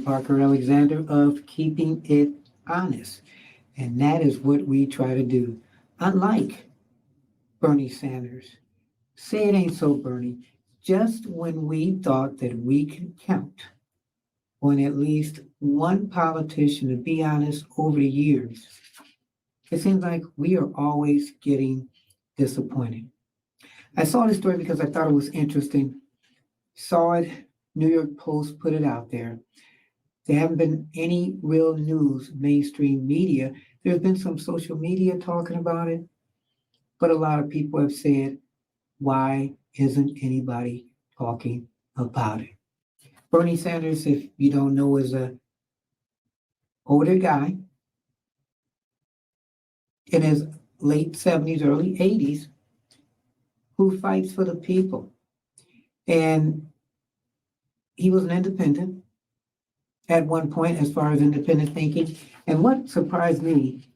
Parker Alexander of Keeping It Honest. And that is what we try to do. Unlike Bernie Sanders, say it ain't so, Bernie. Just when we thought that we could count on at least one politician, to be honest, over the years, it seems like we are always getting disappointed. I saw this story because I thought it was interesting. Saw it, New York Post put it out there. There haven't been any real news, mainstream media. There's been some social media talking about it, but a lot of people have said, why isn't anybody talking about it? Bernie Sanders, if you don't know, is a older guy in his late 70s, early 80s, who fights for the people. And he was an independent at one point as far as independent thinking. And what surprised me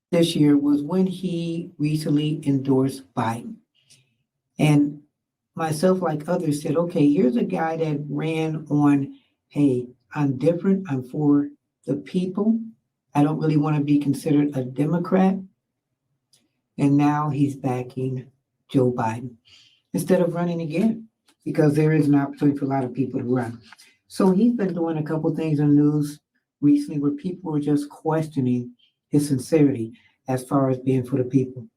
this year was when he recently endorsed Biden. And myself, like others, said, okay, here's a guy that ran on, hey, I'm different, I'm for the people. I don't really want to be considered a Democrat. And now he's backing Joe Biden instead of running again, because there is an opportunity for a lot of people to run. So he's been doing a couple things in the news recently where people were just questioning his sincerity as far as being for the people.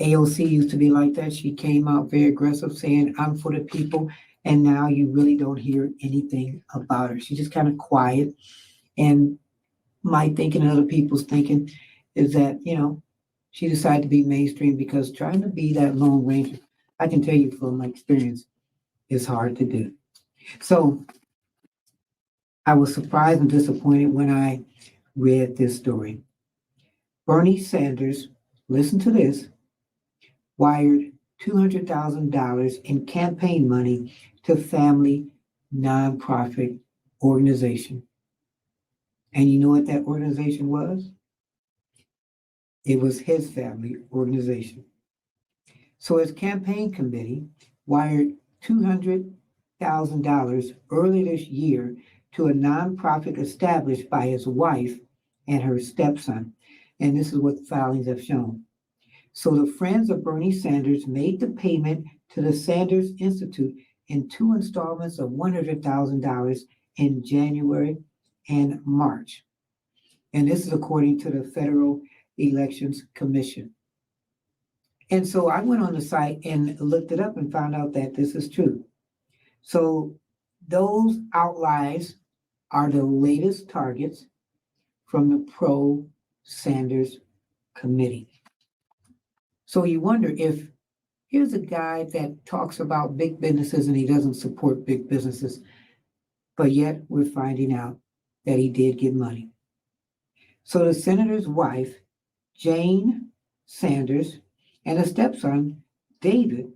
AOC used to be like that. She came out very aggressive saying, I'm for the people. And now you really don't hear anything about her. She's just kind of quiet. And my thinking and other people's thinking is that, she decided to be mainstream because trying to be that Lone Ranger, I can tell you from my experience, is hard to do. So I was surprised and disappointed when I read this story. Bernie Sanders, listen to this, wired $200,000 in campaign money to family nonprofit organization. And you know what that organization was? It was his family organization. So his campaign committee wired $200,000 early this year to a nonprofit established by his wife and her stepson. And this is what the filings have shown. So the Friends of Bernie Sanders made the payment to the Sanders Institute in two installments of $100,000 in January and March. And this is according to the Federal Elections Commission. And so I went on the site and looked it up and found out that this is true. So those outliers are the latest targets from the pro Sanders committee. So you wonder if here's a guy that talks about big businesses and he doesn't support big businesses, but yet we're finding out that he did get money. So the senator's wife, Jane Sanders, and a stepson, David,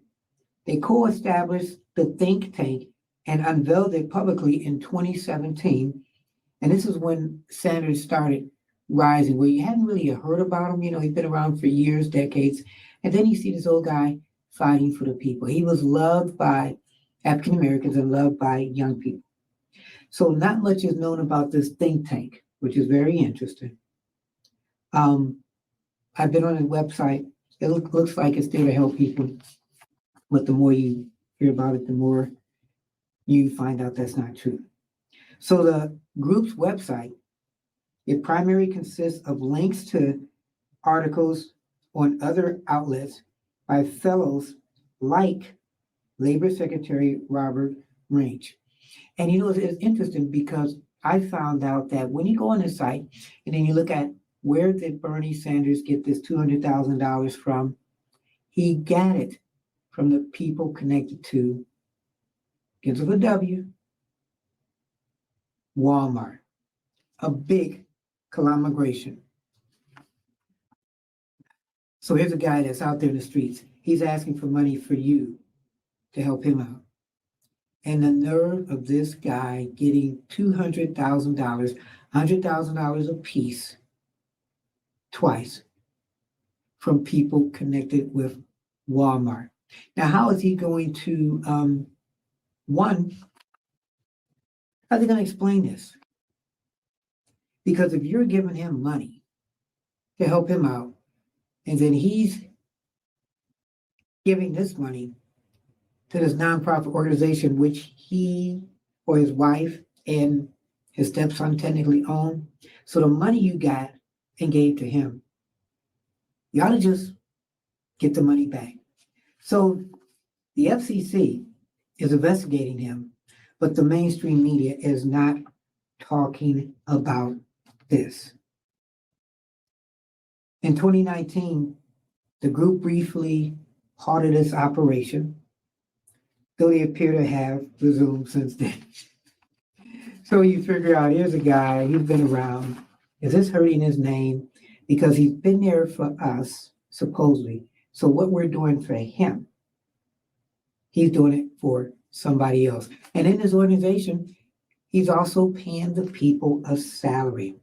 they co-established the think tank and unveiled it publicly in 2017. And this is when Sanders started rising, where you hadn't really heard about him. He's been around for years, decades. And then you see this old guy fighting for the people. He was loved by African Americans and loved by young people. So not much is known about this think tank, which is very interesting. I've been on his website. It looks like it's there to help people. But the more you hear about it, the more you find out that's not true. So the group's website, it primarily consists of links to articles on other outlets by fellows like Labor Secretary Robert Range. And it's interesting because I found out that when you go on the site and then you look at where did Bernie Sanders get this $200,000 from, he got it from the people connected to, begins with a W, Walmart, a big conglomeration. So here's a guy that's out there in the streets. He's asking for money for you to help him out. And the nerve of this guy getting $200,000, $100,000 a piece, twice, from people connected with Walmart. Now, how is he going to, one, How's he going to explain this? Because if you're giving him money to help him out, and then he's giving this money to this nonprofit organization, which he or his wife and his stepson technically own. So the money you got and gave to him, you ought to just get the money back. So the FCC is investigating him, but the mainstream media is not talking about this. In 2019, the group briefly halted its operation, though they appear to have resumed since then. So you figure out, here's a guy, he's been around. Is this hurting his name? Because he's been there for us, supposedly. So what we're doing for him, he's doing it for somebody else. And in his organization, he's also paying the people a salary.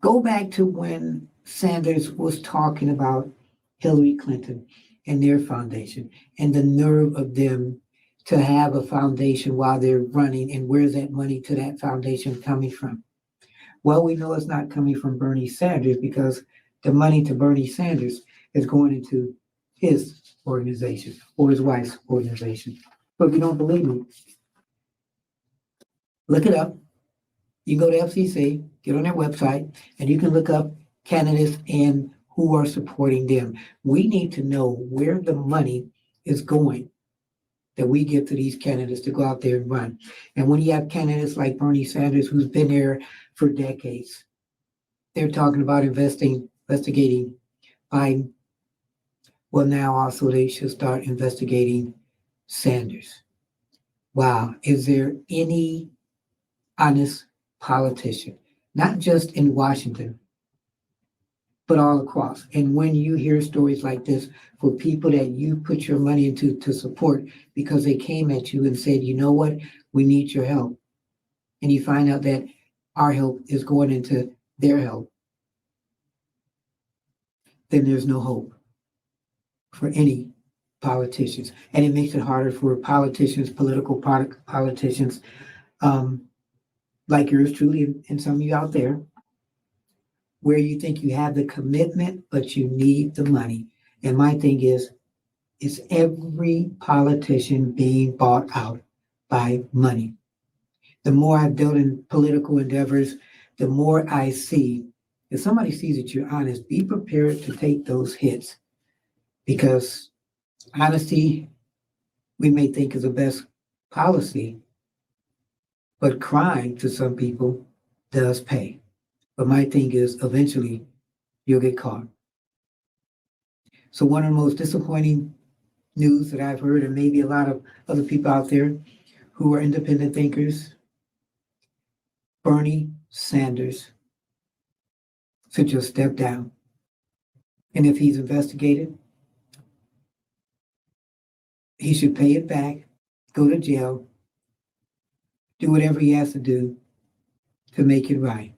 Go back to when Sanders was talking about Hillary Clinton and their foundation and the nerve of them to have a foundation while they're running, and where's that money to that foundation coming from? Well, we know it's not coming from Bernie Sanders because the money to Bernie Sanders is going into his organization or his wife's organization. But if you don't believe me, look it up. You go to FCC, get on their website, and you can look up candidates and who are supporting them. We need to know where the money is going that we give to these candidates to go out there and run. And when you have candidates like Bernie Sanders, who's been there for decades, they're talking about investigating Biden. Well, now also they should start investigating Sanders. Wow, is there any honest politician, not just in Washington, but all across? And when you hear stories like this for people that you put your money into to support because they came at you and said, you know what, we need your help. And you find out that our help is going into their help, then there's no hope for any politicians. And it makes it harder for politicians, politicians, like yours truly and some of you out there, where you think you have the commitment, but you need the money. And my thing is every politician being bought out by money? The more I've dealt in political endeavors, the more I see, if somebody sees that you're honest, be prepared to take those hits. Because honesty, we may think is the best policy, but crime to some people does pay. But my thing is, eventually, you'll get caught. So one of the most disappointing news that I've heard, and maybe a lot of other people out there who are independent thinkers, Bernie Sanders should just step down. And if he's investigated, he should pay it back, go to jail, do whatever he has to do to make it right.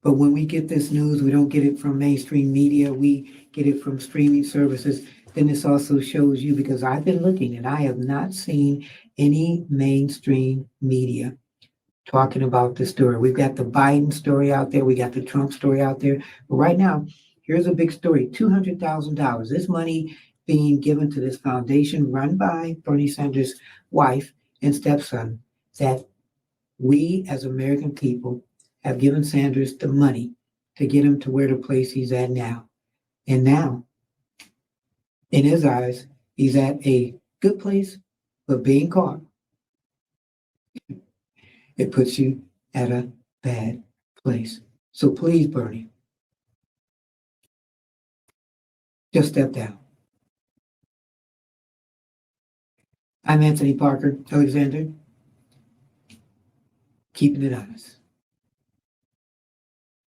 But when we get this news, we don't get it from mainstream media, we get it from streaming services. Then this also shows you, because I've been looking and I have not seen any mainstream media talking about this story. We've got the Biden story out there, we got the Trump story out there. But right now, here's a big story, $200,000. This money being given to this foundation run by Bernie Sanders' wife and stepson, that we as American people have given Sanders the money to get him to where the place he's at now. And now, in his eyes, he's at a good place, but being caught, it puts you at a bad place. So please, Bernie, just step down. I'm Anthony Parker Alexander, keeping it honest.